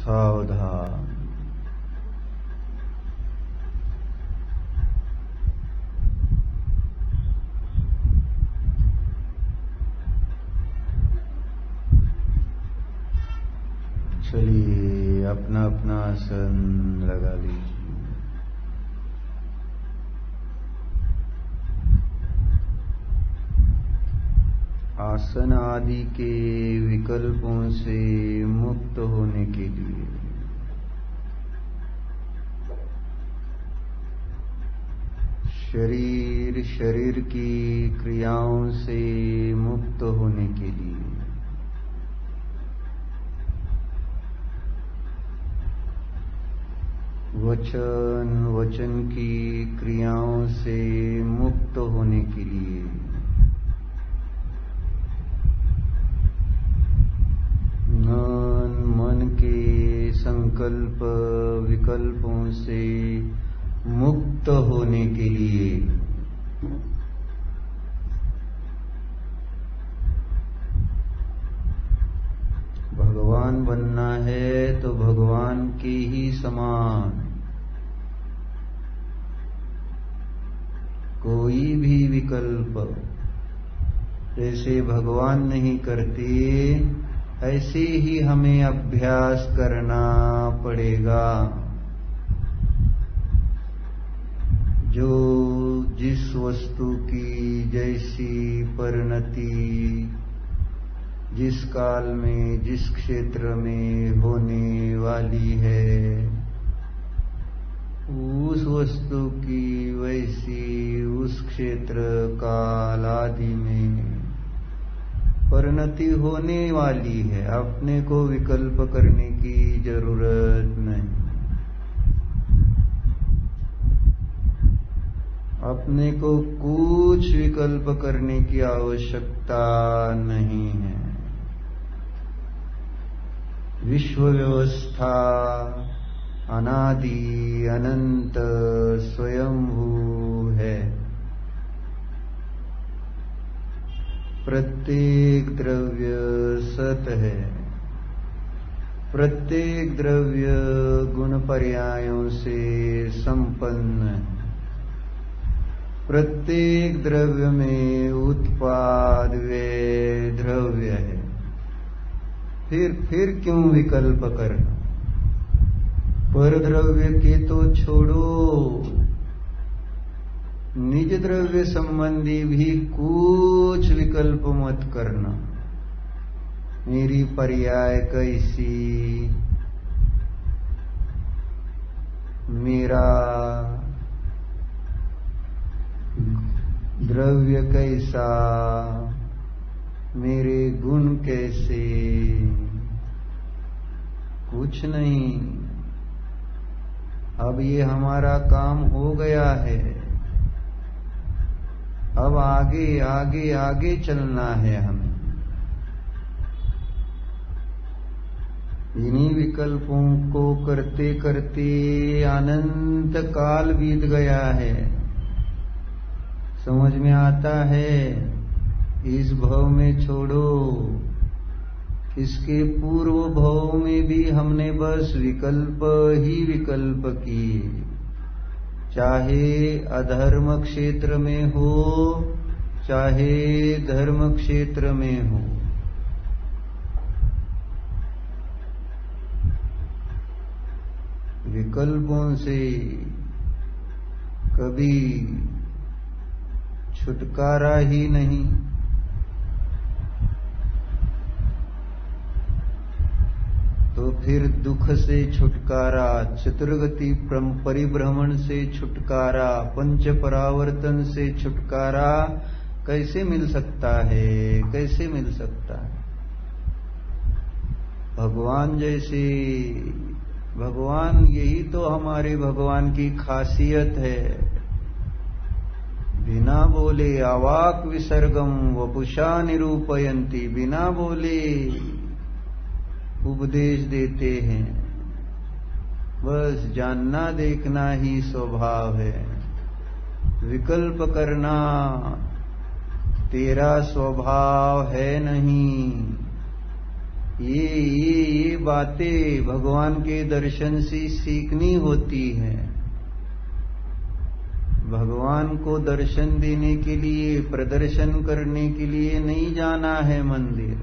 सावधान। चलिए अपना अपना आसन लगा लीजिए। आसन आदि के विकल्पों से मुक्त होने के लिए शरीर की क्रियाओं से मुक्त होने के लिए वचन की क्रियाओं से मुक्त होने के लिए मन के संकल्प विकल्पों से मुक्त होने के लिए भगवान बनना है तो भगवान के ही समान कोई भी विकल्प जैसे भगवान नहीं करते ऐसे ही हमें अभ्यास करना पड़ेगा। जो जिस वस्तु की जैसी परिणति जिस काल में जिस क्षेत्र में होने वाली है उस वस्तु की वैसी उस क्षेत्र काल आदि में परिणति होने वाली है। अपने को विकल्प करने की जरूरत नहीं। अपने को कुछ विकल्प करने की आवश्यकता नहीं है। विश्व व्यवस्था अनादि अनंत स्वयंभू है। प्रत्येक द्रव्य सत है। प्रत्येक द्रव्य गुण पर्यायों से संपन्न है। प्रत्येक द्रव्य में उत्पाद व्यय द्रव्य है। फिर क्यों विकल्प करना? पर द्रव्य के तो छोड़ो, निज द्रव्य संबंधी भी कुछ विकल्प मत करना। मेरी पर्याय कैसी, मेरा द्रव्य कैसा, मेरे गुण कैसे, कुछ नहीं। अब ये हमारा काम हो गया है। अब आगे आगे आगे चलना है हमें। इन्हीं विकल्पों को करते करते अनंत काल बीत गया है। समझ में आता है, इस भव में छोड़ो, इसके पूर्व भव में भी हमने बस विकल्प ही विकल्प किए। चाहे अधर्म क्षेत्र में हो चाहे धर्म क्षेत्र में हो, विकल्पों से कभी छुटकारा ही नहीं। तो फिर दुख से छुटकारा, चतुर्गति परिभ्रमण से छुटकारा, पंच परावर्तन से छुटकारा कैसे मिल सकता है? कैसे मिल सकता है? भगवान जैसे भगवान, यही तो हमारे भगवान की खासियत है। बिना बोले अवाक विसर्गम वपुषा निरूपयन्ति, बिना बोले उपदेश देते हैं। बस जानना देखना ही स्वभाव है। विकल्प करना तेरा स्वभाव है नहीं। ये बातें भगवान के दर्शन से सीखनी होती हैं। भगवान को दर्शन देने के लिए, प्रदर्शन करने के लिए नहीं जाना है मंदिर।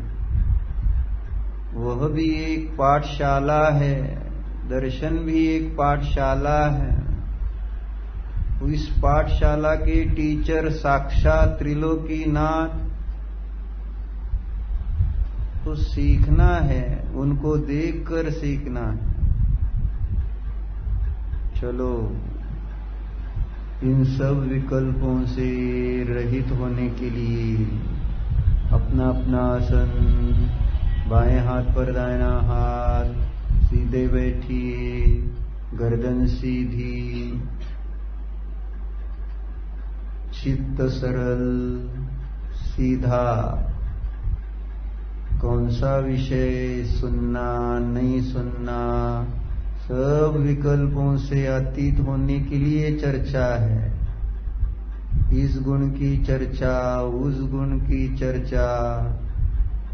वह भी एक पाठशाला है, दर्शन भी एक पाठशाला है। इस पाठशाला के टीचर साक्षात त्रिलोकीनाथ। तो सीखना है, उनको देखकर सीखना है। चलो इन सब विकल्पों से रहित होने के लिए अपना अपना आसन, बाएं हाथ पर दाहिना हाथ, सीधे बैठिए, गर्दन सीधी, चित्त सरल सीधा। कौन सा विषय सुनना नहीं सुनना, सब विकल्पों से अतीत होने के लिए चर्चा है। इस गुण की चर्चा, उस गुण की चर्चा,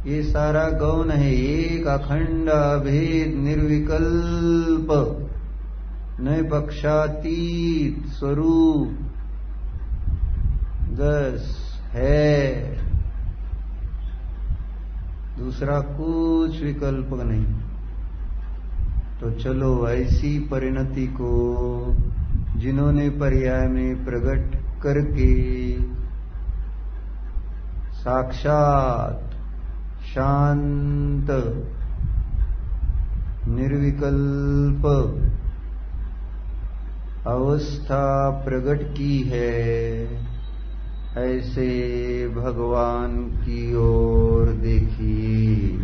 ये सारा गौण है। एक अखंड अभेद निर्विकल्प निपक्षातीत स्वरूप बस है, दूसरा कुछ विकल्प नहीं। तो चलो ऐसी परिणति को जिन्होंने पर्याय में प्रकट करके साक्षात शांत निर्विकल्प अवस्था प्रकट की है, ऐसे भगवान की ओर देखिए,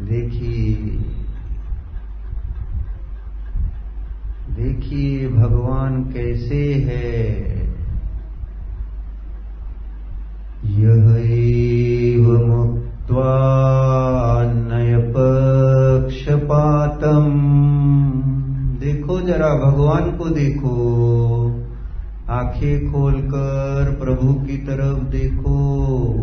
देखिए, देखिए भगवान कैसे है। यह एव मुक्त्वा नयपक्षपातम्। देखो जरा भगवान को देखो, आंखें खोलकर प्रभु की तरफ देखो।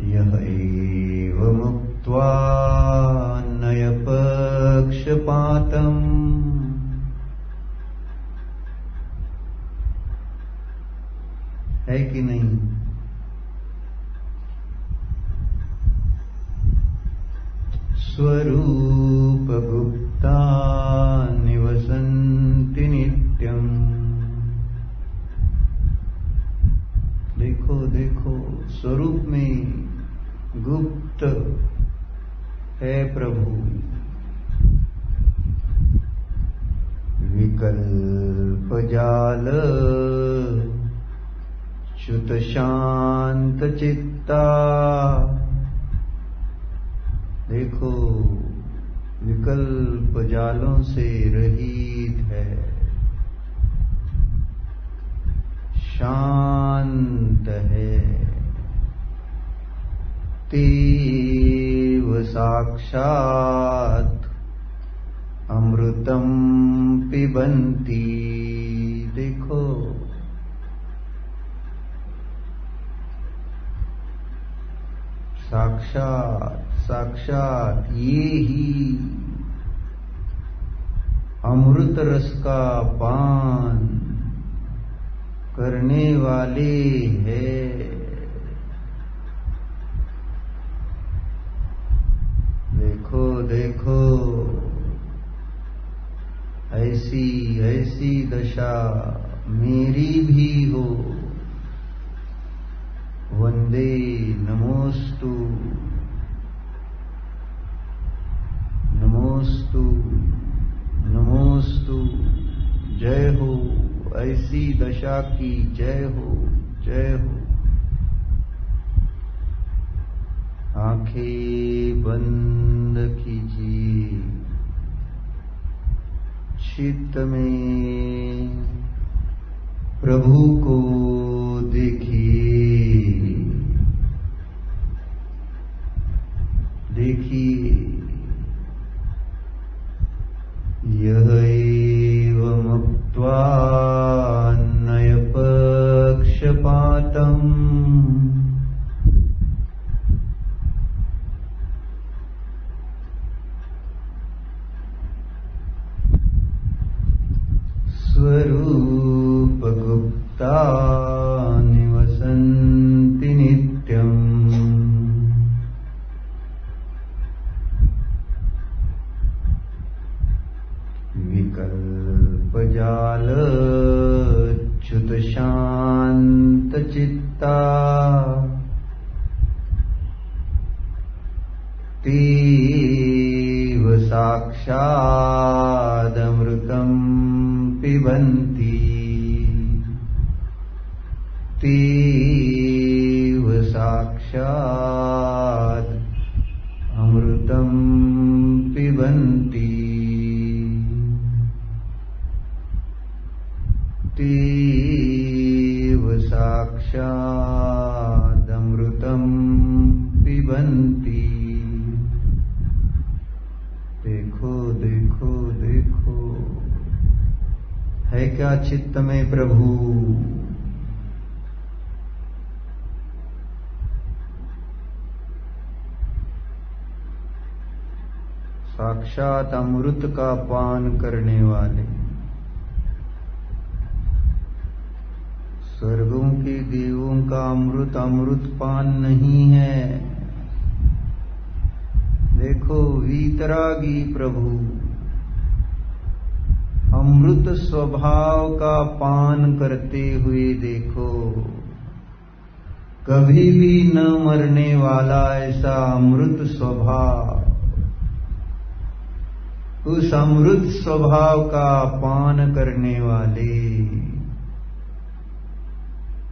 यह एव मुक्त्वा नयपक्षपातम्। है कि नहीं? स्वरूप गुप्ता निवसन्ति नित्यम्। देखो देखो, स्वरूप में गुप्त है प्रभु। विकल्प जाल च्युत शांत चित्ता। देखो विकल्प जालों से रहित है, शांत है। तेव साक्षात अमृतम पिबन्ति। देखो साक्षात साक्षात ये ही अमृत रस का पान करने वाले हैं। देखो देखो, ऐसी ऐसी दशा मेरी भी हो। वंदे नमोस्तु नमोस्तु नमोस्तु। जय हो, ऐसी दशा की जय हो, जय हो। आंखें बंद कीजिए, चित्त में प्रभु को देखिए, देखिए। यह एव मुक्त्वा नयपक्षपातम्। चित्ता तीव साक्षादमृतं पिबन्ति तीव साक्षात् अमृतं पिबन्ति तीव साक्षादमृतं पिबन्ति। देखो देखो देखो, है क्या चित्त में प्रभु? साक्षात अमृत का पान करने वाले, स्वर्गों के देवों का अमृत पान नहीं है। देखो वीतरागी प्रभु अमृत स्वभाव का पान करते हुए देखो, कभी भी न मरने वाला ऐसा अमृत स्वभाव, उस अमृत स्वभाव का पान करने वाले,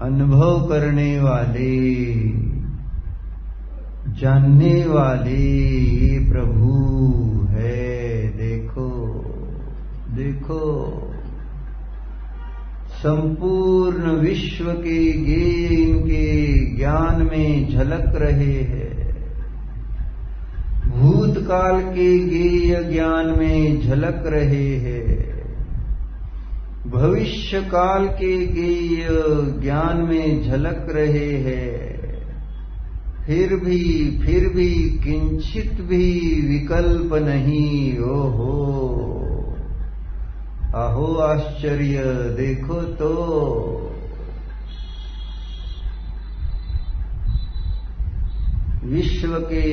अनुभव करने वाले, जानने वाले ये प्रभु है। देखो देखो, संपूर्ण विश्व के गेय इनके ज्ञान में झलक रहे हैं, भूतकाल के गेय ज्ञान में झलक रहे हैं, भविष्य काल के गेय ज्ञान में झलक रहे हैं। फिर भी किंचित भी विकल्प नहीं। ओहो, अहो आश्चर्य, देखो तो विश्व के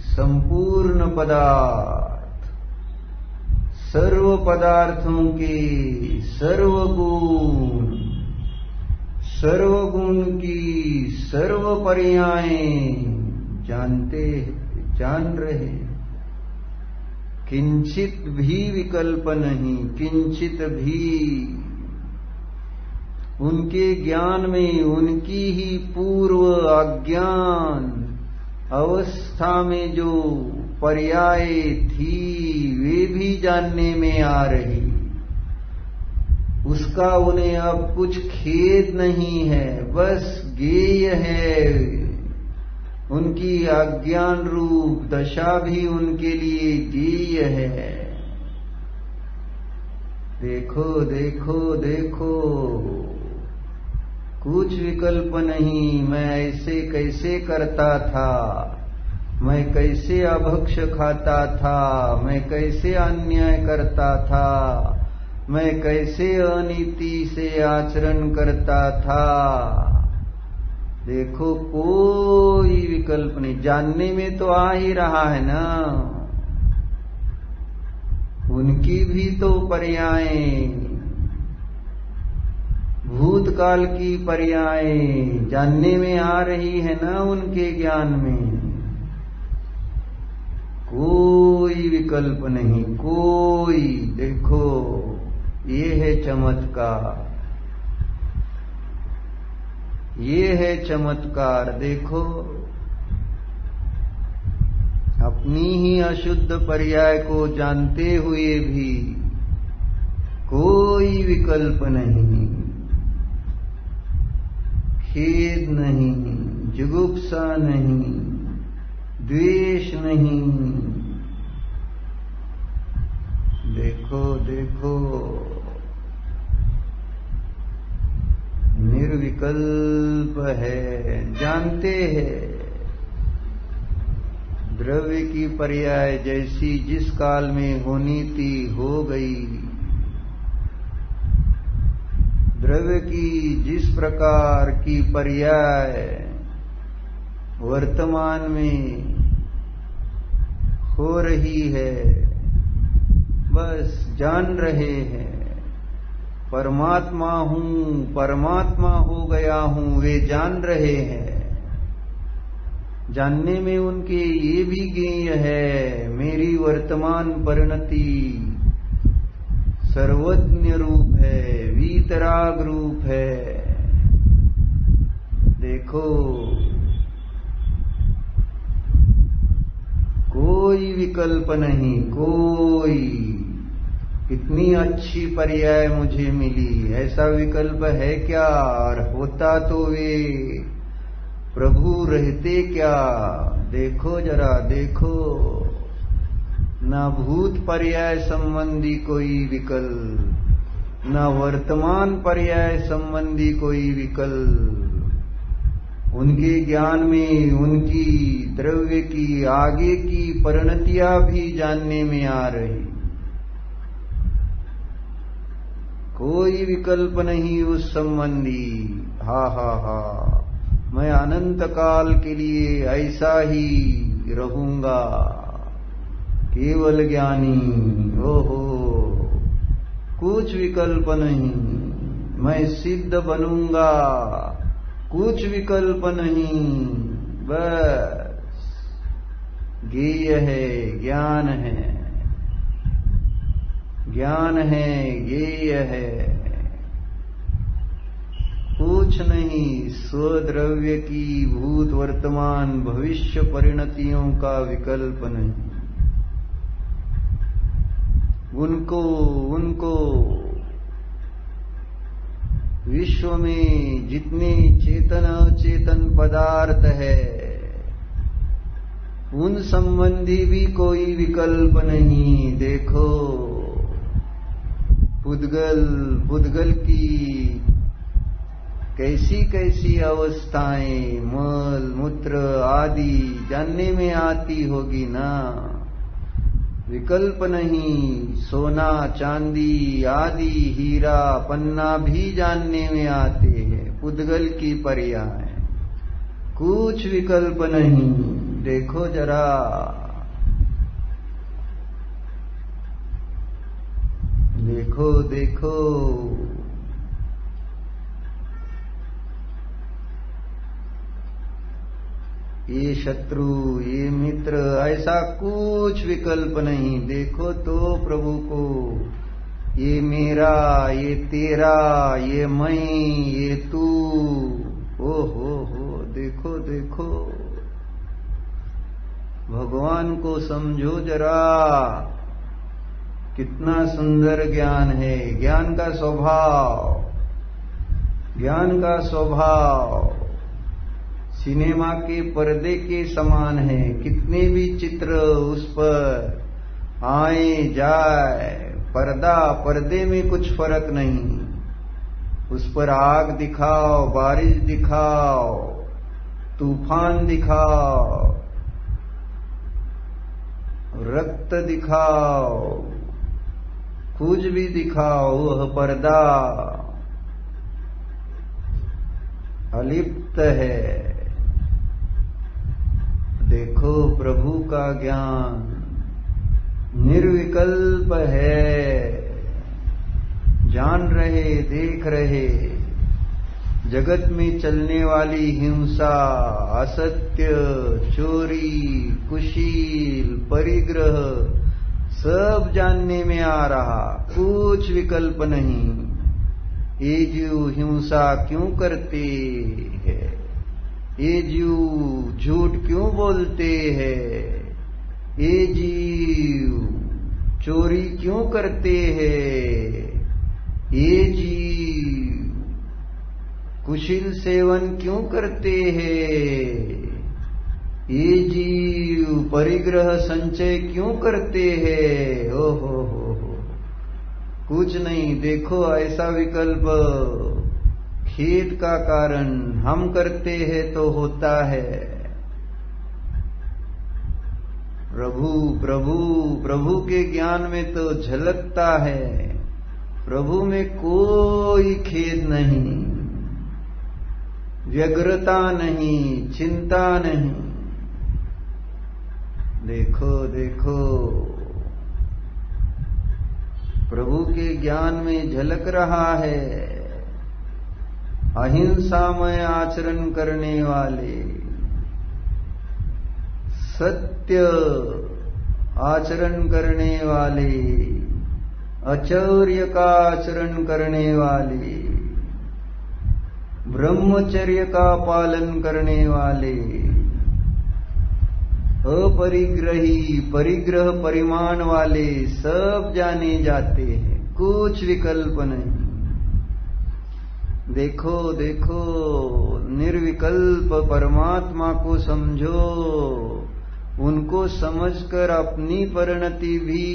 संपूर्ण पदार्थ, सर्व पदार्थों के सर्वगुण, सर्वगुण की सर्व पर्यायें जान रहे, किंचित भी विकल्प नहीं, किंचित भी। उनके ज्ञान में उनकी ही पूर्व अज्ञान अवस्था में जो पर्याय थी वे भी जानने में आ रही, उसका उन्हें अब कुछ खेद नहीं है, बस गेय है। उनकी अज्ञान रूप दशा भी उनके लिए गेय है। देखो देखो देखो, कुछ विकल्प नहीं। मैं ऐसे कैसे करता था, मैं कैसे अभक्ष खाता था, मैं कैसे अन्याय करता था, मैं कैसे अनीति से आचरण करता था। देखो कोई विकल्प नहीं, जानने में तो आ ही रहा है ना। उनकी भी तो पर्यायें, भूतकाल की पर्यायें जानने में आ रही है ना उनके ज्ञान में। कोई विकल्प नहीं, कोई। देखो ये है चमत्कार, ये है चमत्कार। देखो अपनी ही अशुद्ध पर्याय को जानते हुए भी कोई विकल्प नहीं, खेद नहीं, जुगुप्सा नहीं, द्वेष नहीं। देखो देखो, निर्विकल्प है, जानते हैं। द्रव्य की पर्याय जैसी जिस काल में होनी थी हो गई, द्रव्य की जिस प्रकार की पर्याय वर्तमान में हो रही है, बस जान रहे हैं। परमात्मा हूं, परमात्मा हो गया हूं, वे जान रहे हैं। जानने में उनके ये भी ज्ञेय है, मेरी वर्तमान परिणति सर्वज्ञ रूप है, वीतराग रूप है। देखो, कोई विकल्प नहीं, कोई। कितनी अच्छी पर्याय मुझे मिली, ऐसा विकल्प है क्या? और होता तो वे प्रभु रहते क्या? देखो जरा, देखो, न भूत पर्याय संबंधी कोई विकल्प, न वर्तमान पर्याय संबंधी कोई विकल्प। उनके ज्ञान में उनकी द्रव्य की आगे की परिणतियां भी जानने में आ रही। कोई विकल्प नहीं उस संबंधी। हा हा हा, मैं अनंत काल के लिए ऐसा ही रहूंगा, केवल ज्ञानी। ओहो, कुछ विकल्प नहीं, मैं सिद्ध बनूंगा, कुछ विकल्प नहीं, बस ज्ञेय है, ज्ञान है, ज्ञान है, ज्ञेय है, कुछ नहीं। स्वद्रव्य की भूत वर्तमान भविष्य परिणतियों का विकल्प नहीं। उनको विश्व में जितने चेतन अचेतन पदार्थ है, उन संबंधी भी कोई विकल्प नहीं। देखो, पुद्गल की कैसी कैसी अवस्थाएं मल मूत्र आदि जानने में आती होगी ना। विकल्प नहीं। सोना चांदी आदि हीरा पन्ना भी जानने में आते हैं, पुद्गल की पर्याय। कुछ विकल्प नहीं। देखो जरा, देखो देखो, ये शत्रु, ये मित्र, ऐसा कुछ विकल्प नहीं। देखो तो प्रभु को, ये मेरा, ये तेरा, ये मैं, ये तू। ओ हो, देखो देखो, भगवान को समझो जरा, कितना सुंदर ज्ञान है। ज्ञान का स्वभाव, ज्ञान का स्वभाव सिनेमा के पर्दे के समान है। कितने भी चित्र उस पर आए जाए, पर्दे में कुछ फर्क नहीं। उस पर आग दिखाओ, बारिश दिखाओ, तूफान दिखाओ, रक्त दिखाओ, कुछ भी दिखाओ, वह पर्दा अलिप्त है। देखो, प्रभु का ज्ञान निर्विकल्प है। जान रहे, देख रहे, जगत में चलने वाली हिंसा, असत्य, चोरी, कुशील, परिग्रह, सब जानने में आ रहा। कुछ विकल्प नहीं। ये जीव हिंसा क्यों करते हैं? ये जीव झूठ क्यों बोलते हैं? ये जीव चोरी क्यों करते हैं? ये जीव कुशील सेवन क्यों करते हैं? ये जीव परिग्रह संचय क्यों करते हैं? ओ हो, कुछ नहीं। देखो, ऐसा विकल्प खेद का कारण हम करते हैं तो होता है। प्रभु प्रभु प्रभु के ज्ञान में तो झलकता है। प्रभु में कोई खेद नहीं, व्यग्रता नहीं, चिंता नहीं। देखो देखो, प्रभु के ज्ञान में झलक रहा है। अहिंसामय आचरण करने वाले, सत्य आचरण करने वाले, अचौर्य का आचरण करने वाले, ब्रह्मचर्य का पालन करने वाले, अपरिग्रही परिग्रह परिमाण वाले सब जाने जाते हैं, कुछ विकल्प नहीं। देखो देखो, निर्विकल्प परमात्मा को समझो, उनको समझकर अपनी परिणति भी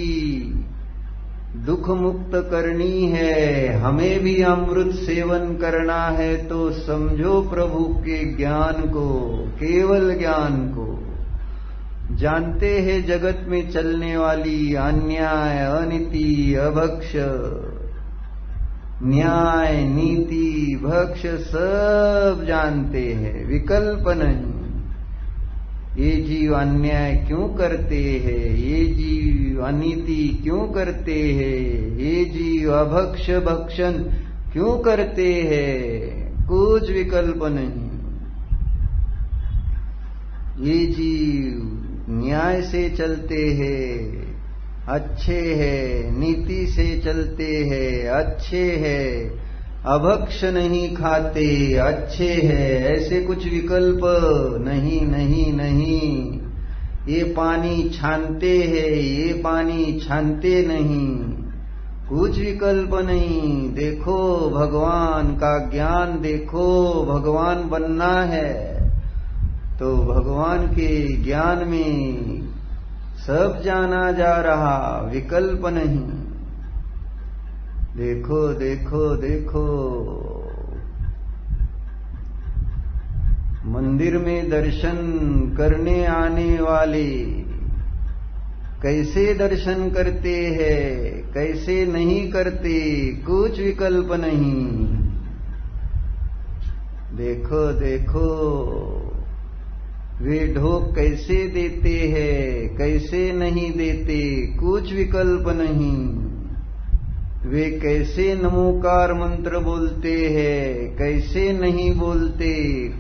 दुख मुक्त करनी है, हमें भी अमृत सेवन करना है, तो समझो प्रभु के ज्ञान को, केवल ज्ञान को। जानते हैं जगत में चलने वाली अन्याय, अनीति, अभक्ष, न्याय, नीति, भक्ष सब जानते हैं, विकल्प नहीं। ये जीव अन्याय क्यों करते हैं, ये जीव अनीति क्यों करते हैं, ये जीव अभक्ष भक्षण क्यों करते हैं, कुछ विकल्प नहीं। ये जीव न्याय से चलते हैं, अच्छे हैं, नीति से चलते हैं, अच्छे हैं, अभक्ष नहीं खाते, अच्छे हैं, ऐसे कुछ विकल्प नहीं नहीं नहीं। ये पानी छानते हैं, ये पानी छानते नहीं, कुछ विकल्प नहीं। देखो भगवान का ज्ञान, देखो भगवान बनना है तो भगवान के ज्ञान में सब जाना जा रहा, विकल्प नहीं। देखो देखो देखो, मंदिर में दर्शन करने आने वाले कैसे दर्शन करते हैं, कैसे नहीं करते, कुछ विकल्प नहीं। देखो देखो, वे ढोक कैसे देते हैं, कैसे नहीं देते, कुछ विकल्प नहीं। वे कैसे नमोकार मंत्र बोलते हैं, कैसे नहीं बोलते,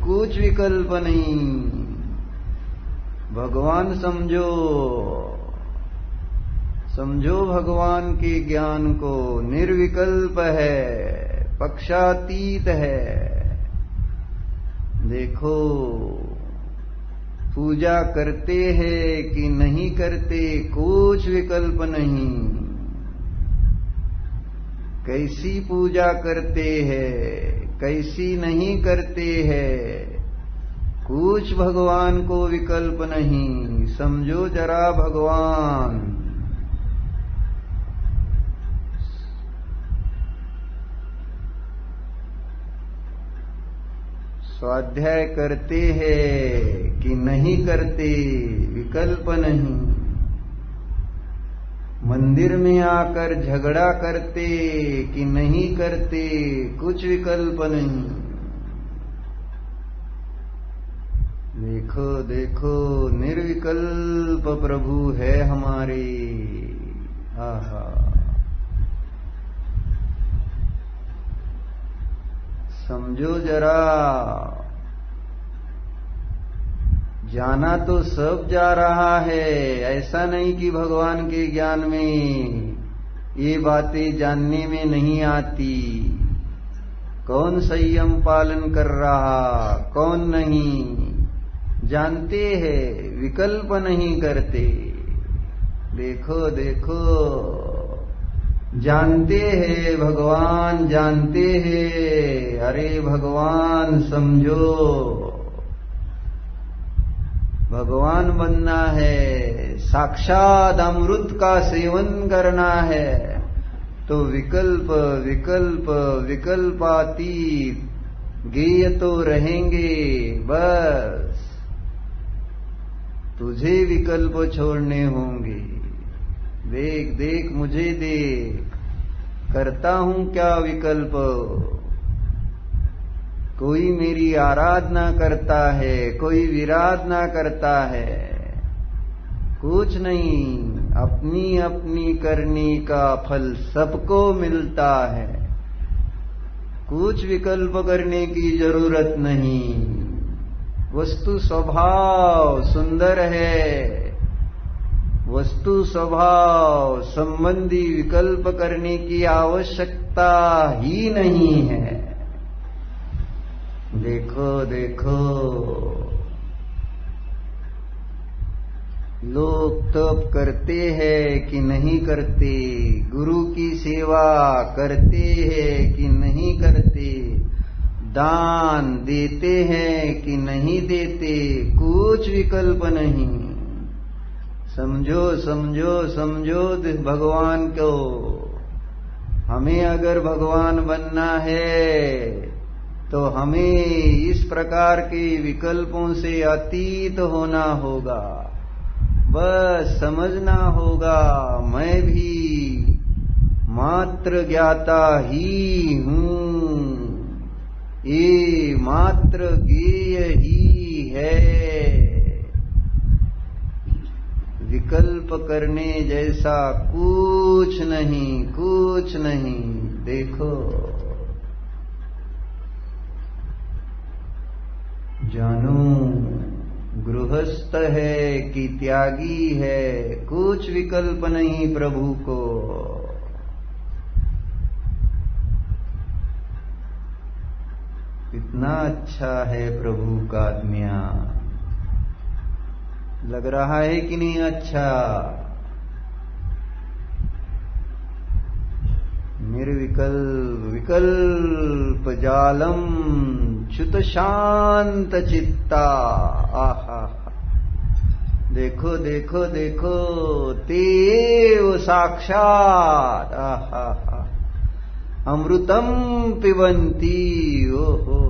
कुछ विकल्प नहीं। भगवान समझो, समझो भगवान के ज्ञान को, निर्विकल्प है, पक्षातीत है। देखो पूजा करते हैं कि नहीं करते, कुछ विकल्प नहीं। कैसी पूजा करते हैं, कैसी नहीं करते हैं, कुछ भगवान को विकल्प नहीं। समझो जरा भगवान। स्वाध्याय करते हैं कि नहीं करते, विकल्प नहीं। मंदिर में आकर झगड़ा करते कि नहीं करते, कुछ विकल्प नहीं। देखो देखो, निर्विकल्प प्रभु है हमारे। आहा, समझो जरा। जाना तो सब जा रहा है, ऐसा नहीं कि भगवान के ज्ञान में ये बातें जानने में नहीं आती। कौन संयम पालन कर रहा, कौन नहीं, जानते हैं, विकल्प नहीं करते। देखो देखो, जानते हैं भगवान, जानते हैं। अरे भगवान समझो, भगवान बनना है, साक्षात अमृत का सेवन करना है, तो विकल्प विकल्प विकल्पातीत गेय तो रहेंगे। बस तुझे विकल्प छोड़ने होंगे। देख देख, मुझे देख, करता हूं क्या विकल्प। कोई मेरी आराधना करता है, कोई विराधना करता है, कुछ नहीं। अपनी अपनी करने का फल सबको मिलता है, कुछ विकल्प करने की जरूरत नहीं। वस्तु स्वभाव सुंदर है, वस्तु स्वभाव संबंधी विकल्प करने की आवश्यकता ही नहीं है। देखो देखो, लोग तप करते हैं कि नहीं करते, गुरु की सेवा करते हैं कि नहीं करते, दान देते हैं कि नहीं देते, कुछ विकल्प नहीं। समझो समझो समझो भगवान को। हमें अगर भगवान बनना है तो हमें इस प्रकार के विकल्पों से अतीत होना होगा। बस समझना होगा, मैं भी मात्र ज्ञाता ही हूँ, ये मात्र ज्ञेय ही है। विकल्प करने जैसा कुछ नहीं, कुछ नहीं। देखो, जानो गृहस्थ है कि त्यागी है, कुछ विकल्प नहीं प्रभु को। कितना अच्छा है प्रभु का ज्ञान, लग रहा है कि नहीं अच्छा? निर्विकल्प विकल्प जालम च्युत शांत चित्ता। आहा, देखो देखो देखो, तेव साक्षात आहा अमृतम पिबंती। ओ हो,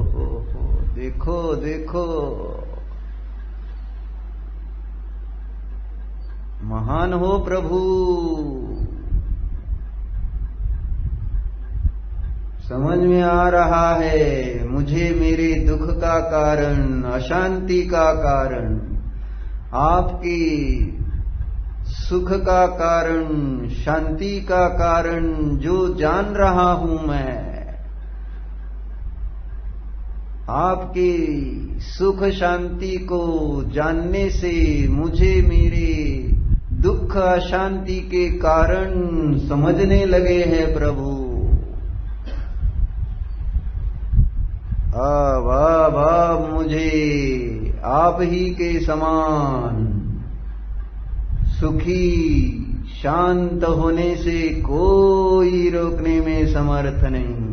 देखो देखो, महान हो प्रभु। समझ में आ रहा है मुझे मेरे दुख का कारण, अशांति का कारण, आपकी सुख का कारण, शांति का कारण जो जान रहा हूं मैं। आपकी सुख शांति को जानने से मुझे मेरे दुख अशांति के कारण समझने लगे हैं प्रभु। अब मुझे आप ही के समान सुखी शांत होने से कोई रोकने में समर्थ नहीं।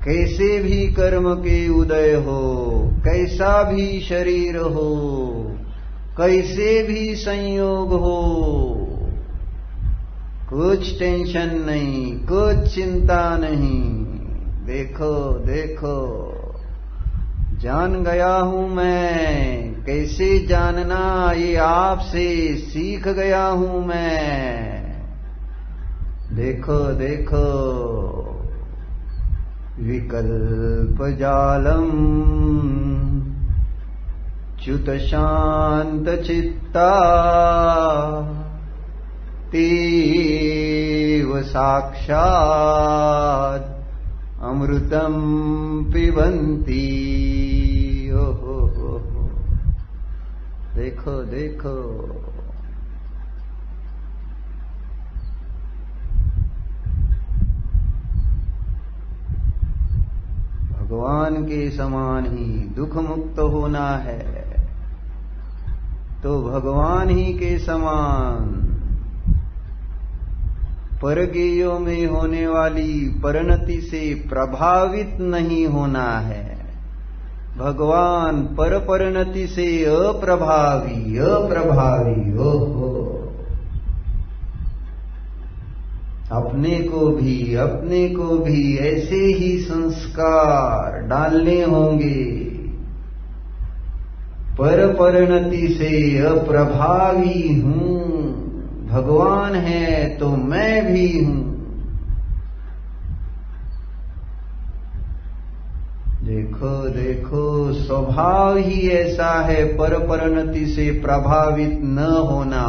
कैसे भी कर्म के उदय हो, कैसा भी शरीर हो, कैसे भी संयोग हो, कुछ टेंशन नहीं, कुछ चिंता नहीं। देखो देखो, जान गया हूं मैं। कैसे जानना, ये आपसे सीख गया हूं मैं। देखो देखो, विकल्प जालम च्युत शांत चित्ता तेव साक्षात अमृतम पिबंती। ओहो हो, देखो देखो, भगवान के समान ही दुख मुक्त होना है तो भगवान ही के समान परगेयों में होने वाली परिणति से प्रभावित नहीं होना है। भगवान पर परिणति से अप्रभावी ओहो, अपने को भी ऐसे ही संस्कार डालने होंगे। पर परिणति से अप्रभावी हूं, भगवान है तो मैं भी हूं। देखो देखो, स्वभाव ही ऐसा है पर परिणति से प्रभावित न होना।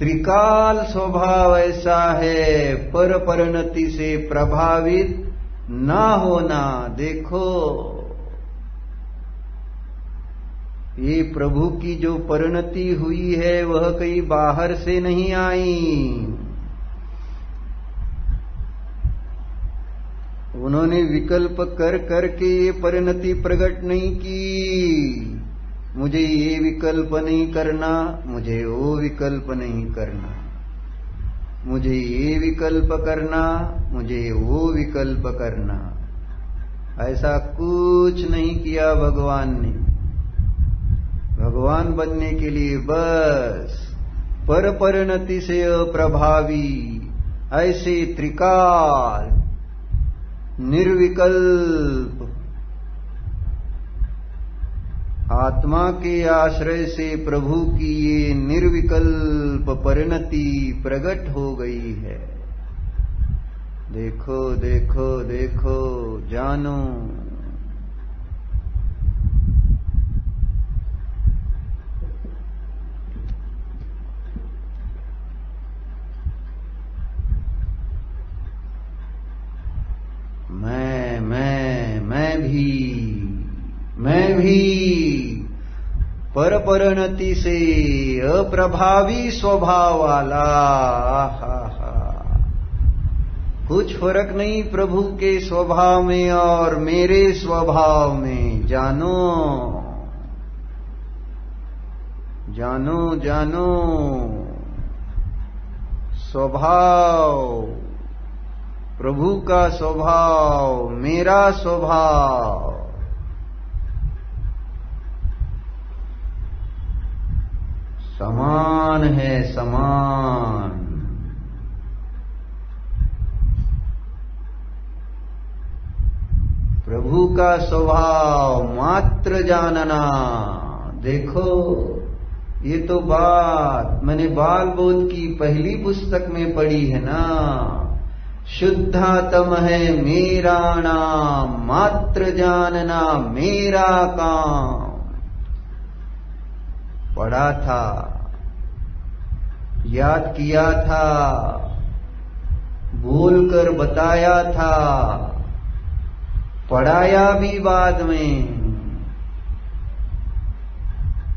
त्रिकाल स्वभाव ऐसा है, पर परिणति से प्रभावित ना होना। देखो ये प्रभु की जो परिणति हुई है वह कहीं बाहर से नहीं आई। उन्होंने विकल्प कर करके ये परिणति प्रकट नहीं की। मुझे ये विकल्प नहीं करना, मुझे वो विकल्प नहीं करना, मुझे ये विकल्प करना, मुझे वो विकल्प करना, ऐसा कुछ नहीं किया भगवान ने। भगवान बनने के लिए बस पर परिणति से अप्रभावी ऐसे त्रिकाल निर्विकल्प आत्मा के आश्रय से प्रभु की ये निर्विकल्प परिणति प्रकट हो गई है। देखो देखो देखो, जानो। मैं भी पर परिणति से अप्रभावी स्वभाव वाला। कुछ फर्क नहीं प्रभु के स्वभाव में और मेरे स्वभाव में। जानो जानो जानो, स्वभाव प्रभु का स्वभाव, मेरा स्वभाव समान है, समान। प्रभु का स्वभाव मात्र जानना। देखो ये तो बात मैंने बाल बोध की पहली पुस्तक में पढ़ी है ना। शुद्धात्म है मेरा नाम, मात्र जानना मेरा काम। पढ़ा था, याद किया था, बोलकर बताया था, पढ़ाया भी बाद में।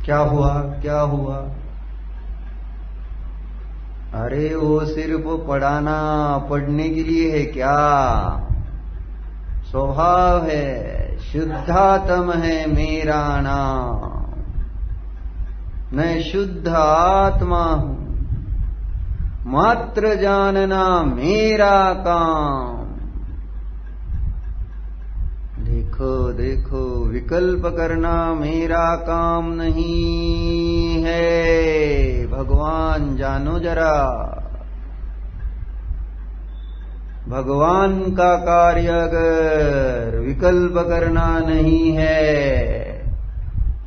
क्या हुआ क्या हुआ? अरे वो सिर्फ पढ़ाना पढ़ने के लिए है क्या? स्वभाव है, शुद्धात्म है मेरा नाम। मैं शुद्ध आत्मा हूं, मात्र जानना मेरा काम। देखो देखो, विकल्प करना मेरा काम नहीं है। भगवान जानो जरा, भगवान का कार्य अगर विकल्प करना नहीं है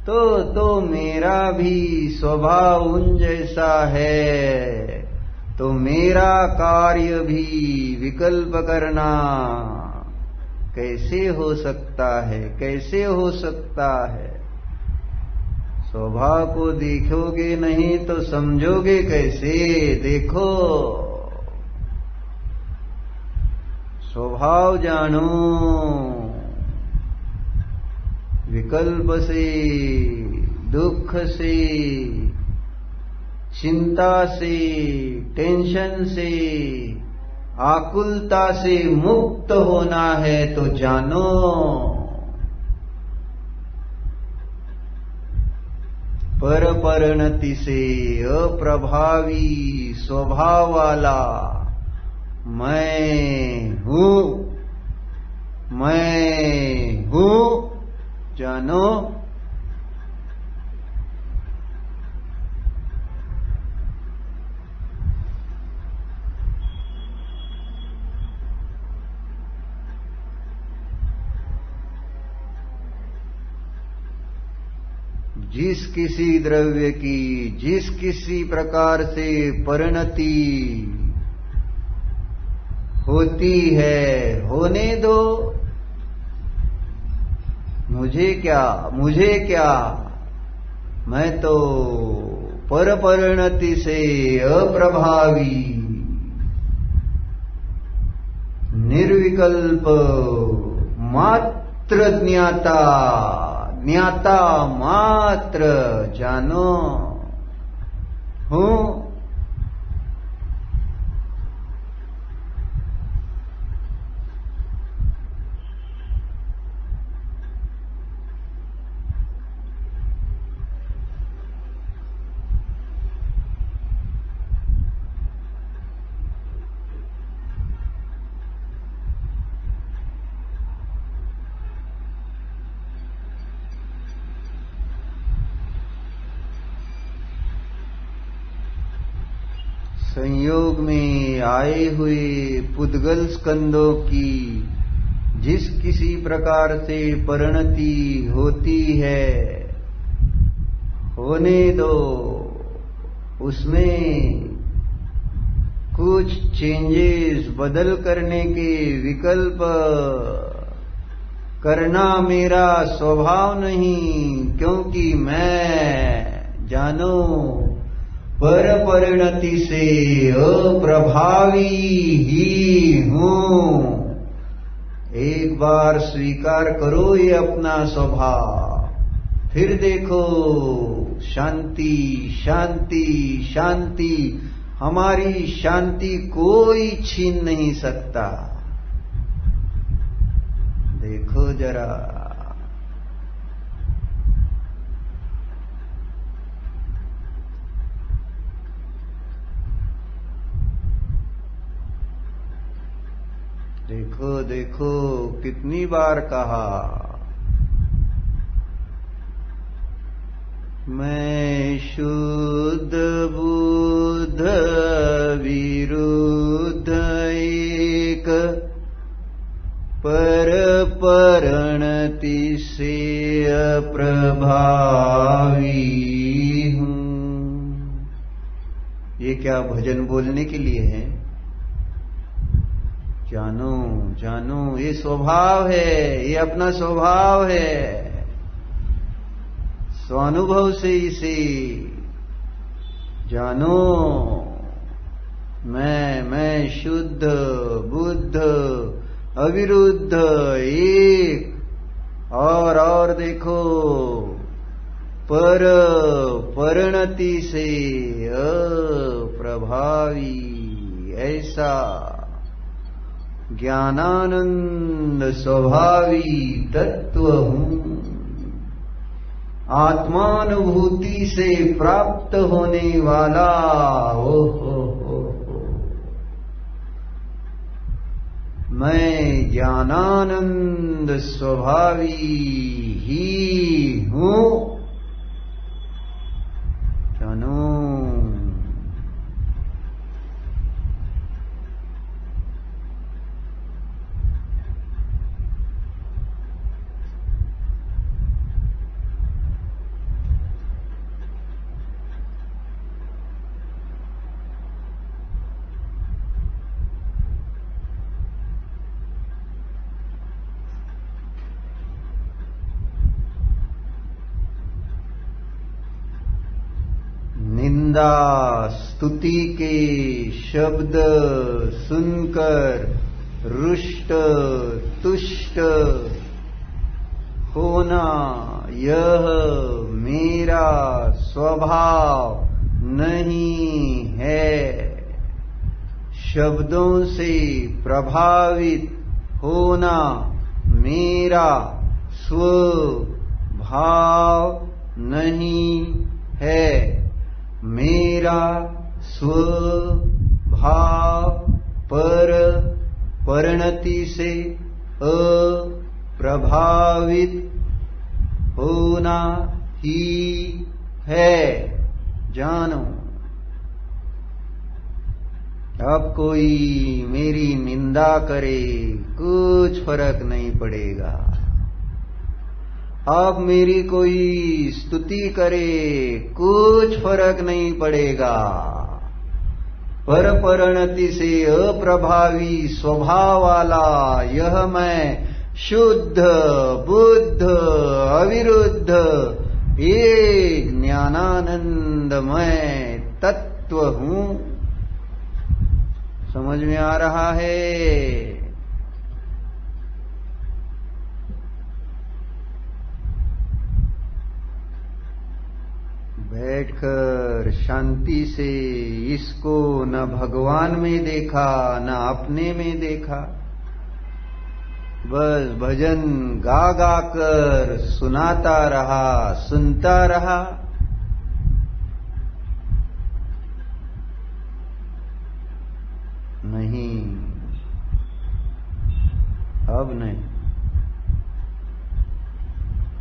तो मेरा भी स्वभाव उन जैसा है, तो मेरा कार्य भी विकल्प करना कैसे हो सकता है? कैसे हो सकता है? स्वभाव को देखोगे नहीं तो समझोगे कैसे? देखो, स्वभाव जानो। विकल्प से, दुख से, चिंता से, टेंशन से, आकुलता से मुक्त होना है तो जानो। पर परिणति से अप्रभावी स्वभाव वाला मैं हूं, मैं हूं, जानो। जिस किसी द्रव्य की जिस किसी प्रकार से परिणति होती है, होने दो। मुझे क्या, मुझे क्या? मैं तो पर परिणति से अप्रभावी, निर्विकल्प मात्र ज्ञाता, ज्ञाता मात्र जानो हूं। संयोग में आए हुए पुद्गल स्कंदों की जिस किसी प्रकार से परिणति होती है, होने दो। उसमें कुछ चेंजेस बदल करने के विकल्प करना मेरा स्वभाव नहीं, क्योंकि मैं जानो पर परिणति से अप्रभावी ही हूं। एक बार स्वीकार करो ये अपना स्वभाव, फिर देखो शांति शांति शांति। हमारी शांति कोई छीन नहीं सकता। देखो जरा, देखो देखो कितनी बार कहा, मैं शुद्ध बुद्ध विरुद्ध एक पर परिणति से अप्रभावी हूं। ये क्या भजन बोलने के लिए है? जानो जानो, ये स्वभाव है, ये अपना स्वभाव है। स्वानुभव से इसे जानो। मैं शुद्ध बुद्ध अविरुद्ध एक। और देखो, पर परिणति से अप्रभावी, ऐसा ज्ञानानंद स्वभावी तत्व हूं। आत्मानुभूति से प्राप्त होने वाला हो। मैं ज्ञानानंद स्वभावी ही हूं। जानो, निंदा स्तुति के शब्द सुनकर रुष्ट तुष्ट होना, यह मेरा स्वभाव नहीं है। शब्दों से प्रभावित होना मेरा स्वभाव नहीं है। मेरा स्वभाव पर परिणति से अप्रभावित होना ही है। जानो, अब कोई मेरी निंदा करे कुछ फर्क नहीं पड़ेगा। अब मेरी कोई स्तुति करे कुछ फर्क नहीं पड़ेगा। पर परिणति से अप्रभावी स्वभाव वाला यह मैं शुद्ध बुद्ध अविरुद्ध एक ज्ञानानंदमय तत्व हूं। समझ में आ रहा है? बैठकर शांति से इसको न भगवान में देखा न अपने में देखा, बस भजन गा गा कर सुनाता रहा, सुनता रहा। नहीं, अब नहीं,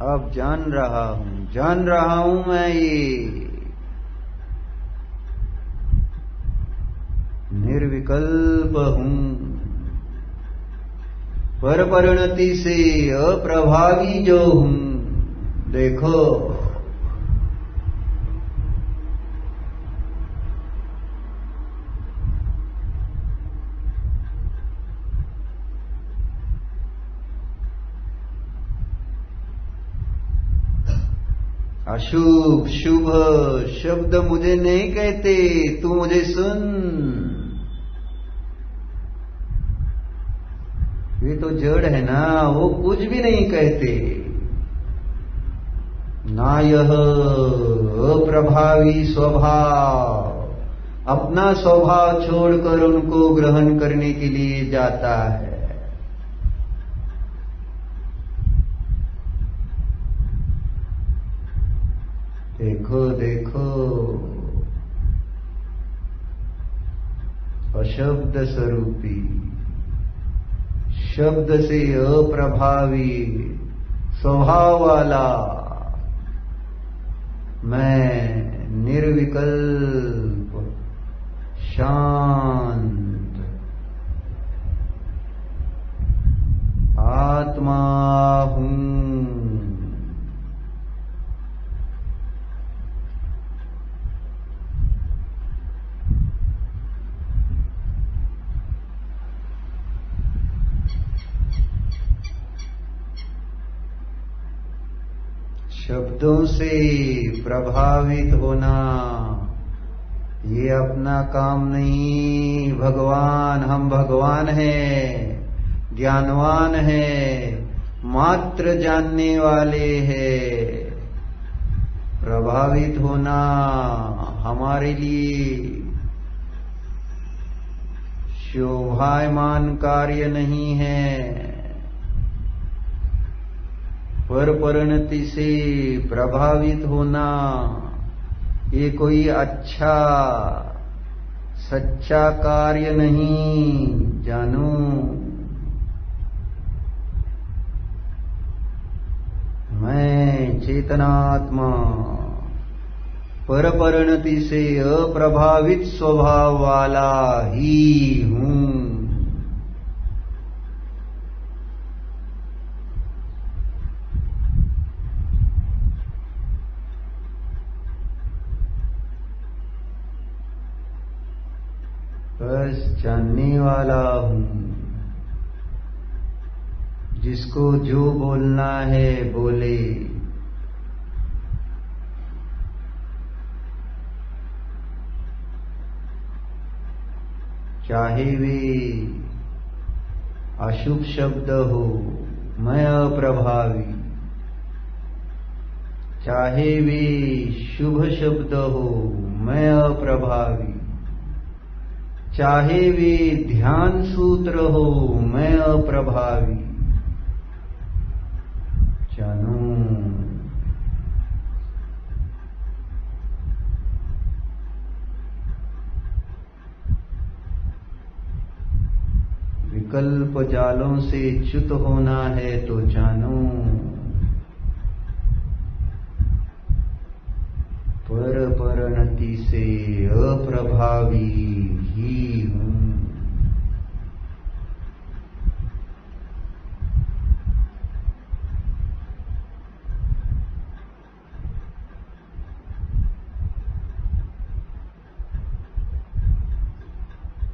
अब जान रहा हूं मैं ये निर्विकल्प हूं, पर परिणति से अप्रभावी जो हूं। देखो, अशुभ शुभ शब्द मुझे नहीं कहते, तू मुझे सुन। ये तो जड़ है ना, वो कुछ भी नहीं कहते। ना यह अप्रभावी स्वभाव अपना स्वभाव छोड़कर उनको ग्रहण करने के लिए जाता है। देखो देखो, अशब्द स्वरूपी, शब्द से अप्रभावी स्वभाव वाला मैं निर्विकल्प शांत आत्मा हूं। शब्दों से प्रभावित होना ये अपना काम नहीं। भगवान, हम भगवान हैं, ज्ञानवान हैं, मात्र जानने वाले हैं। प्रभावित होना हमारे लिए शोभायमान कार्य नहीं है। पर परिणति से प्रभावित होना ये कोई अच्छा सच्चा कार्य नहीं। जानू, मैं चेतनात्मा पर परिणति से अप्रभावित स्वभाव वाला ही हूं। बस जानने वाला हूं। जिसको जो बोलना है बोले। चाहे वे अशुभ शब्द हो, मैं अप्रभावी। चाहे वे शुभ शब्द हो, मैं अप्रभावी। चाहे वे ध्यान सूत्र हो, मैं अप्रभावी। जानू, विकल्प जालों से च्युत होना है तो जानू, पर परिणति से अप्रभावी ही हूं।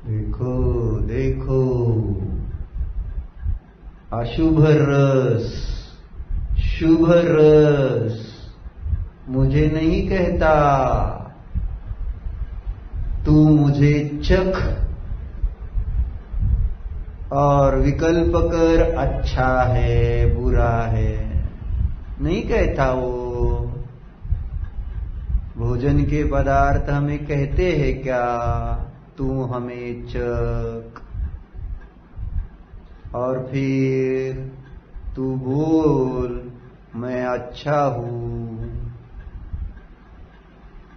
देखो देखो, अशुभ रस, शुभ रस मुझे नहीं कहता, तू मुझे चख और विकल्प कर, अच्छा है बुरा है, नहीं कहता वो। भोजन के पदार्थ हमें कहते हैं क्या, तू हमें चख, और फिर तू बोल मैं अच्छा हूं।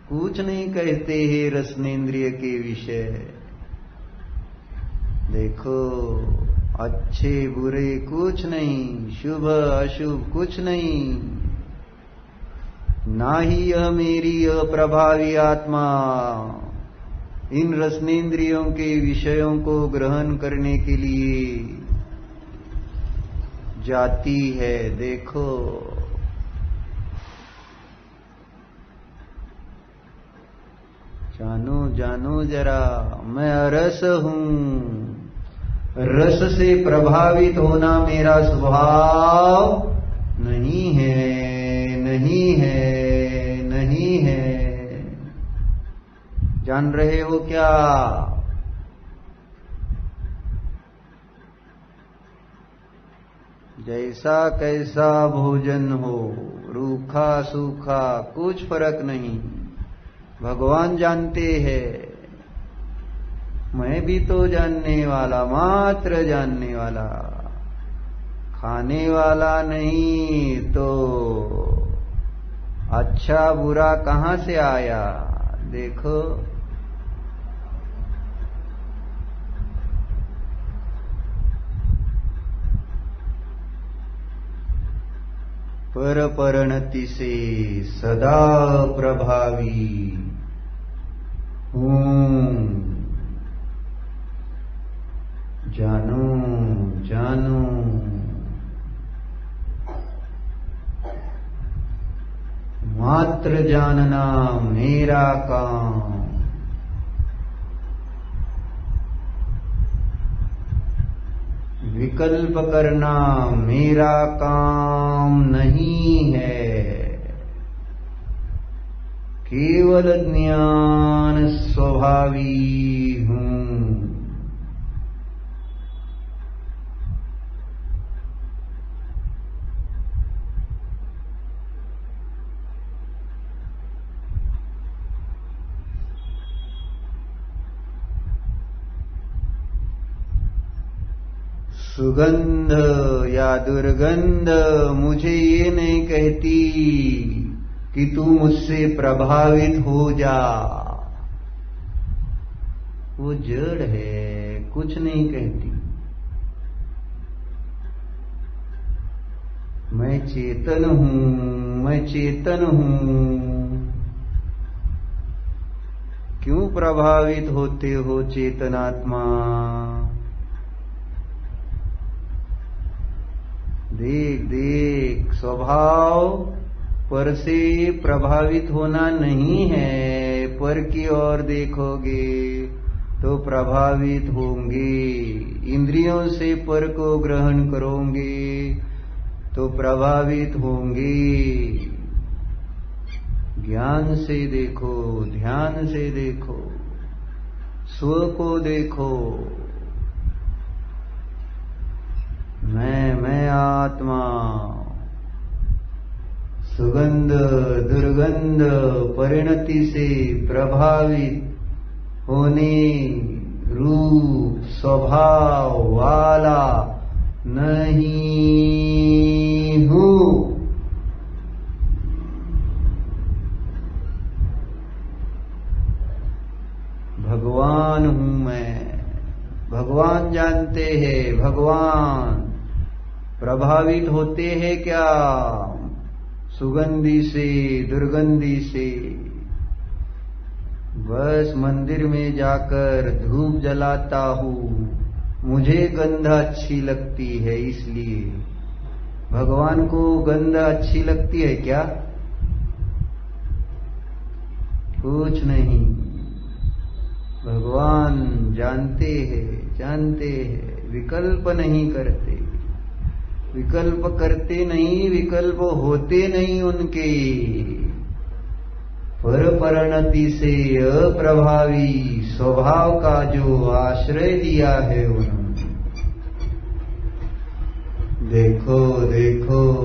कुछ नहीं कहते हैं रसनेन्द्रिय के विषय। देखो, अच्छे बुरे कुछ नहीं, शुभ अशुभ कुछ नहीं, ना ही यह मेरी अप्रभावी आत्मा इन रसनेन्द्रियों के विषयों को ग्रहण करने के लिए जाती है। देखो, जानो जानो जरा, मैं रस हूं। रस से प्रभावित होना मेरा स्वभाव नहीं है, नहीं है, नहीं है। जान रहे हो क्या? जैसा कैसा भोजन हो, रूखा सूखा कुछ फर्क नहीं, भगवान जानते हैं। मैं भी तो जानने वाला, मात्र जानने वाला, खाने वाला नहीं। तो अच्छा बुरा कहां से आया? देखो, पर परिणति से सदा प्रभावी हूं। जानो जानो, मात्र जानना मेरा काम। विकल्प करना मेरा काम नहीं है। केवल ज्ञान स्वभावी हूं। सुगंध या दुर्गंध मुझे ये नहीं कहती कि तू मुझसे प्रभावित हो जा। वो जड़ है, कुछ नहीं कहती। मैं चेतन हूं, मैं चेतन हूं। क्यों प्रभावित होते हो चेतनात्मा? देख देख, स्वभाव पर से प्रभावित होना नहीं है। पर की ओर देखोगे तो प्रभावित होंगे। इंद्रियों से पर को ग्रहण करोगे तो प्रभावित होंगे। ज्ञान से देखो, ध्यान से देखो, स्व को देखो। मैं आत्मा। सुगंध दुर्गंध परिणति से प्रभावित होने रूप स्वभाव वाला नहीं हूं। भगवान हूं मैं। भगवान जानते हैं। भगवान प्रभावित होते हैं क्या? सुगंधी से, दुर्गंधी से। बस मंदिर में जाकर धूप जलाता हूं, मुझे गंध अच्छी लगती है, इसलिए। भगवान को गंध अच्छी लगती है क्या? कुछ नहीं। भगवान जानते हैं, जानते हैं, विकल्प नहीं करते। विकल्प करते नहीं, विकल्प होते नहीं उनके। पर परिणति से अप्रभावी स्वभाव का जो आश्रय दिया है उन्होंने। देखो देखो,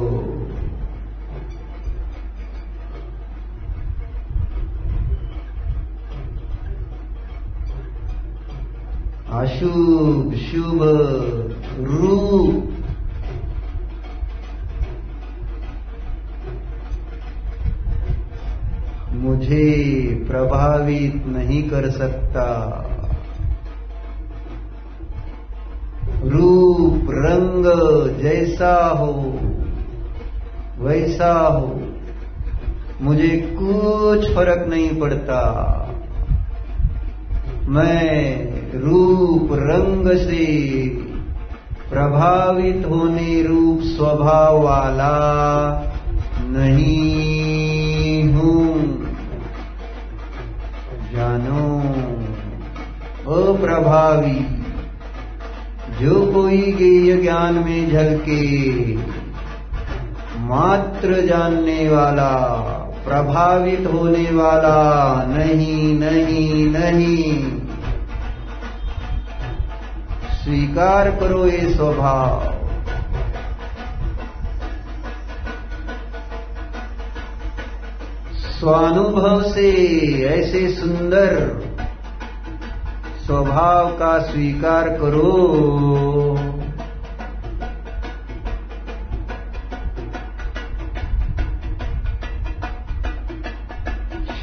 अशुभ शुभ रूप मुझे प्रभावित नहीं कर सकता। रूप रंग जैसा हो वैसा हो, मुझे कुछ फर्क नहीं पड़ता। मैं रूप रंग से प्रभावित होने रूप स्वभाव वाला नहीं हूं। जानो, अप्रभावी जो कोई गेय ज्ञान में झलके, मात्र जानने वाला, प्रभावित होने वाला नहीं नहीं नहीं। स्वीकार करो ये स्वभाव। स्वानुभव से ऐसे सुंदर स्वभाव का स्वीकार करो।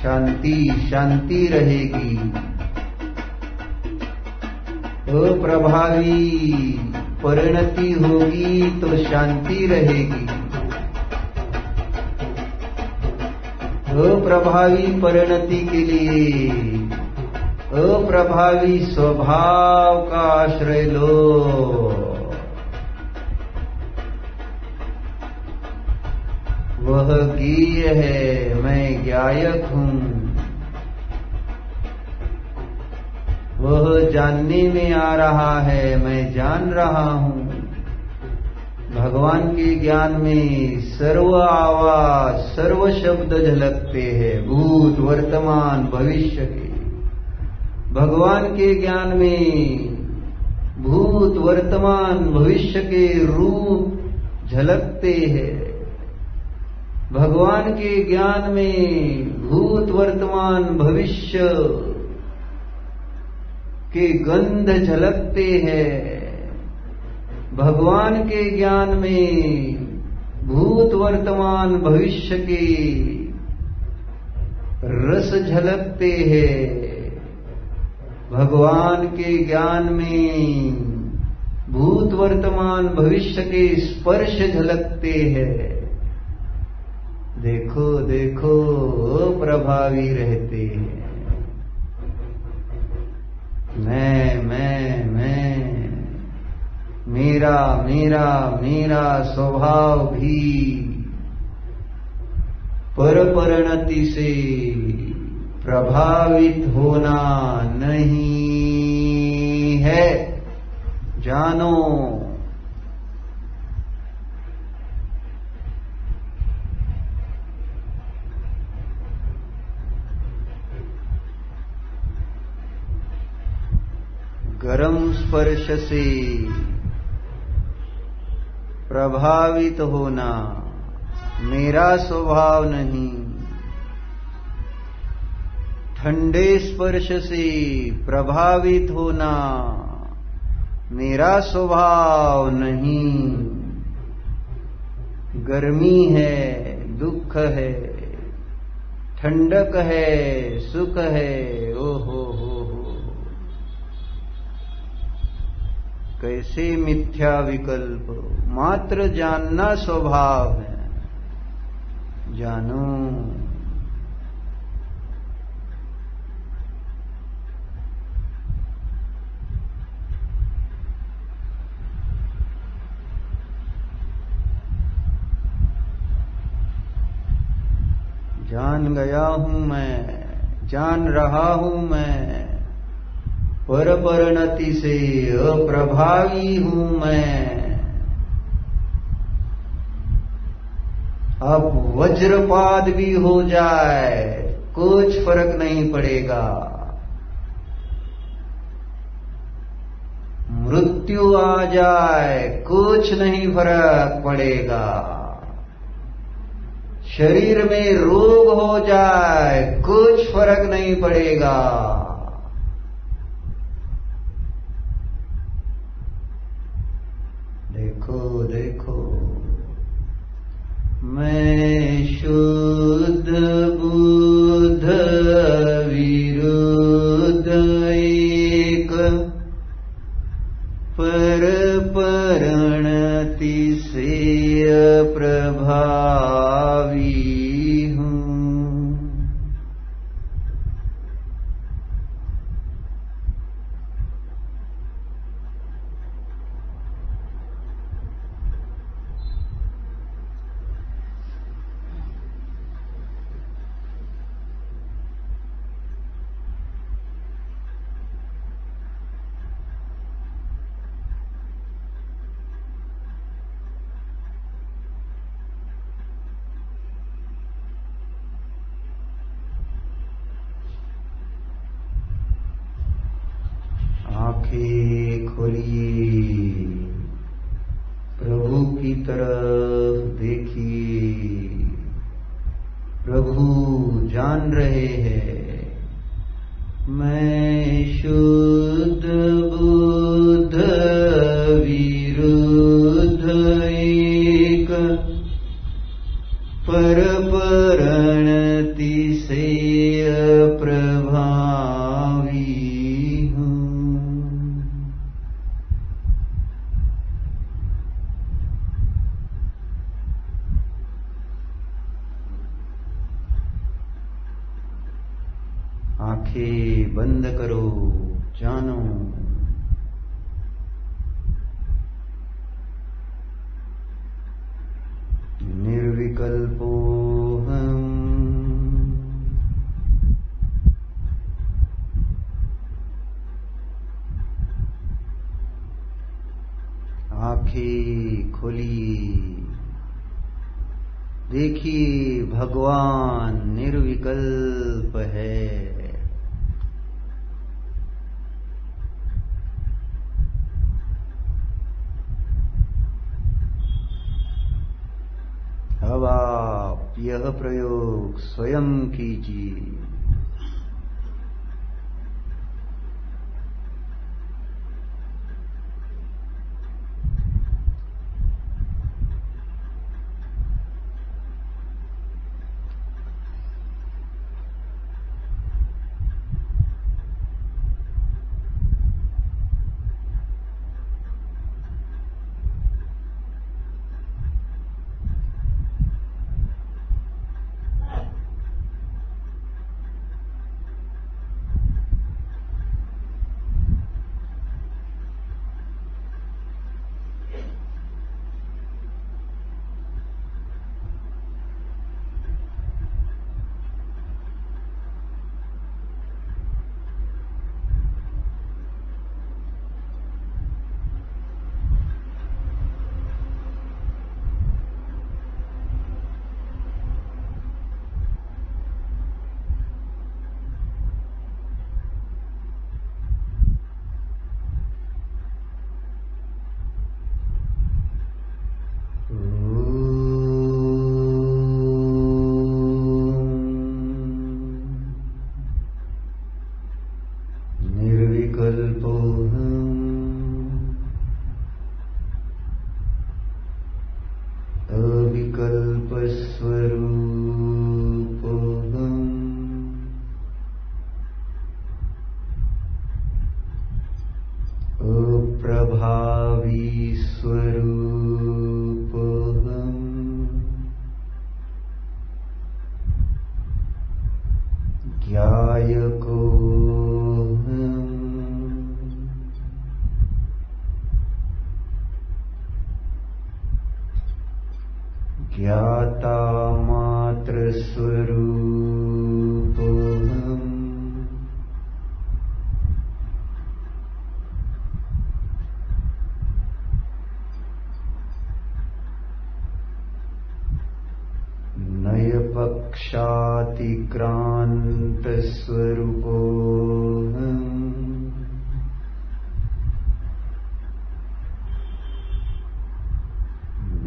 शांति शांति रहेगी। अप्रभावी परिणति होगी तो शांति रहेगी। अप्रभावी परिणति के लिए अप्रभावी स्वभाव का आश्रय लो। वह ज्ञेय है, मैं ज्ञायक हूं। वह जानने में आ रहा है, मैं जान रहा हूं। भगवान के ज्ञान में सर्व आवाज, सर्व शब्द झलकते हैं, भूत वर्तमान भविष्य के। भगवान के ज्ञान में भूत वर्तमान भविष्य के रूप झलकते हैं। भगवान के ज्ञान में भूत वर्तमान भविष्य के गंध झलकते हैं। भगवान के ज्ञान में भूत वर्तमान भविष्य के रस झलकते हैं। भगवान के ज्ञान में भूत वर्तमान भविष्य के स्पर्श झलकते हैं। देखो देखो, अप्रभावी रहते हैं। मैं मेरा मेरा मेरा स्वभाव भी परपरिणति से प्रभावित होना नहीं है। जानो, गरम स्पर्श से प्रभावित होना मेरा स्वभाव नहीं। ठंडे स्पर्श से प्रभावित होना मेरा स्वभाव नहीं। गर्मी है, दुख है, ठंडक है, सुख है, ओहो हो। कैसे मिथ्या विकल्प, मात्र जानना स्वभाव है। जानो, जान गया हूं मैं, जान रहा हूं मैं। परपरिणति से अप्रभावी हूं मैं। अब वज्रपात भी हो जाए कुछ फर्क नहीं पड़ेगा। मृत्यु आ जाए कुछ नहीं फर्क पड़ेगा। शरीर में रोग हो जाए कुछ फर्क नहीं पड़ेगा। देखो देखो, मैं शुद्ध बुद्ध विरुद्ध एक पर परिणतिसेय प्रभावी हूँ। आंखें खोलिए, प्रभु की तरफ देखिए। प्रभु जान रहे हैं, मैं शुद्ध बुद्ध विरुद्ध एक पर परिणतिसेय प्रभावी हूँ। आंखें बंद करो, जानो निर्विकल्पोऽहम्। आंखें खोली, देखिए भगवान निर्विकल्प है। अब आप यह प्रयोग स्वयं कीजिए। अप्रभावी स्वरूपहम्। ज्ञायकोऽहम्। ज्ञाता मात्र स्वरूपहम्। नयपक्षातिक्रान्तस्वरूपोऽहम्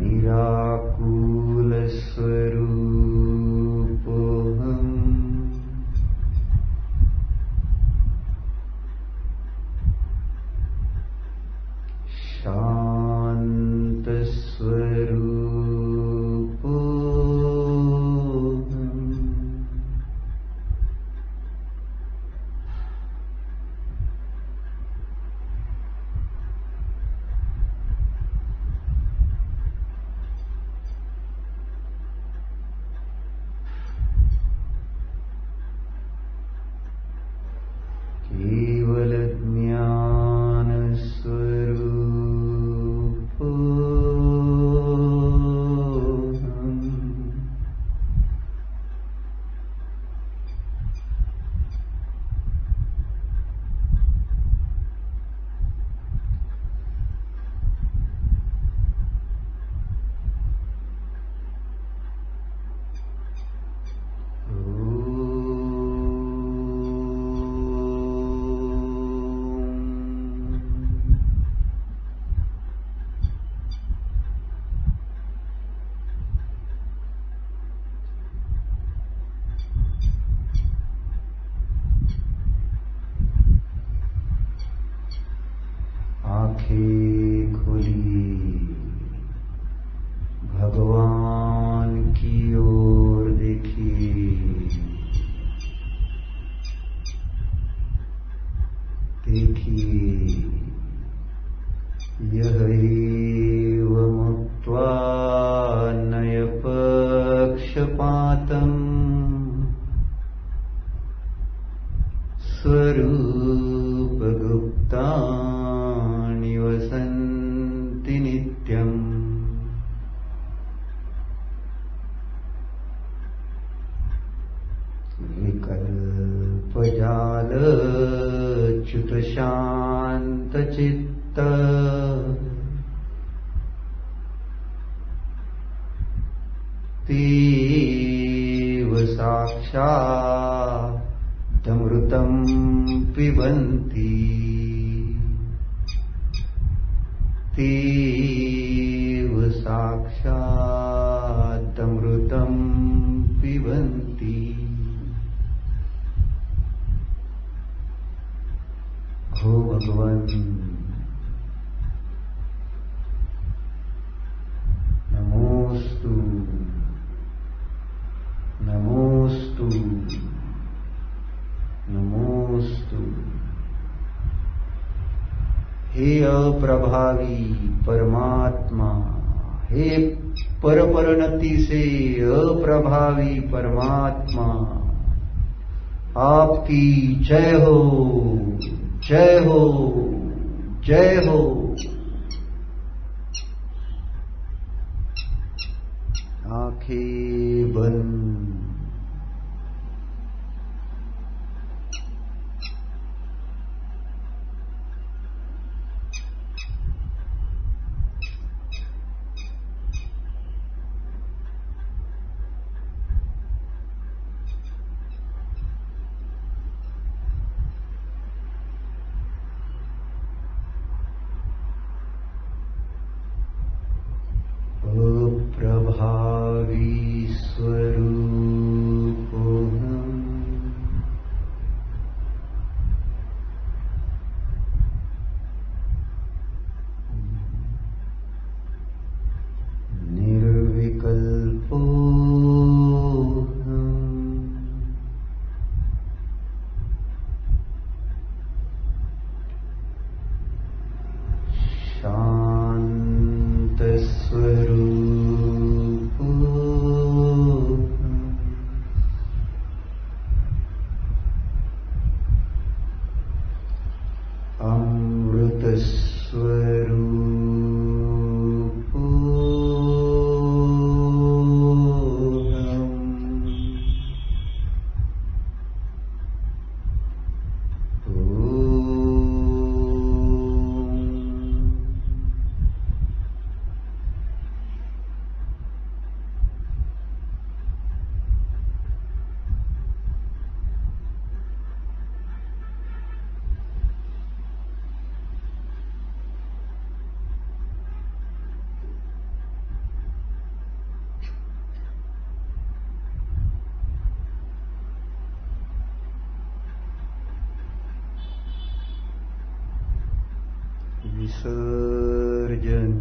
निराकुलस्वरूपोऽहम् शान्तस्वरूपोऽहम् आंखें खुली भगवान की ओर देखिए, देखिए यह एव मुक्त्वा नयपक्षपातम् स्वरूपगुप्तानि वसन्ति नित्यम्। विकल्पजालच्युतशान्तचित्त तेव साक्षादमृतं पिबन्ति, तेव साक्षादमृतं पिबन्ति। हो भगवान, नमोस्तु नमोस्तु नमोस्तु। हे अप्रभावी परमात्मा, हे परपरिणति से अप्रभावी परमात्मा, आपकी जय हो, जय हो, जय हो। आंखें बंद। प्रभावी स्वरूप विसर्जन।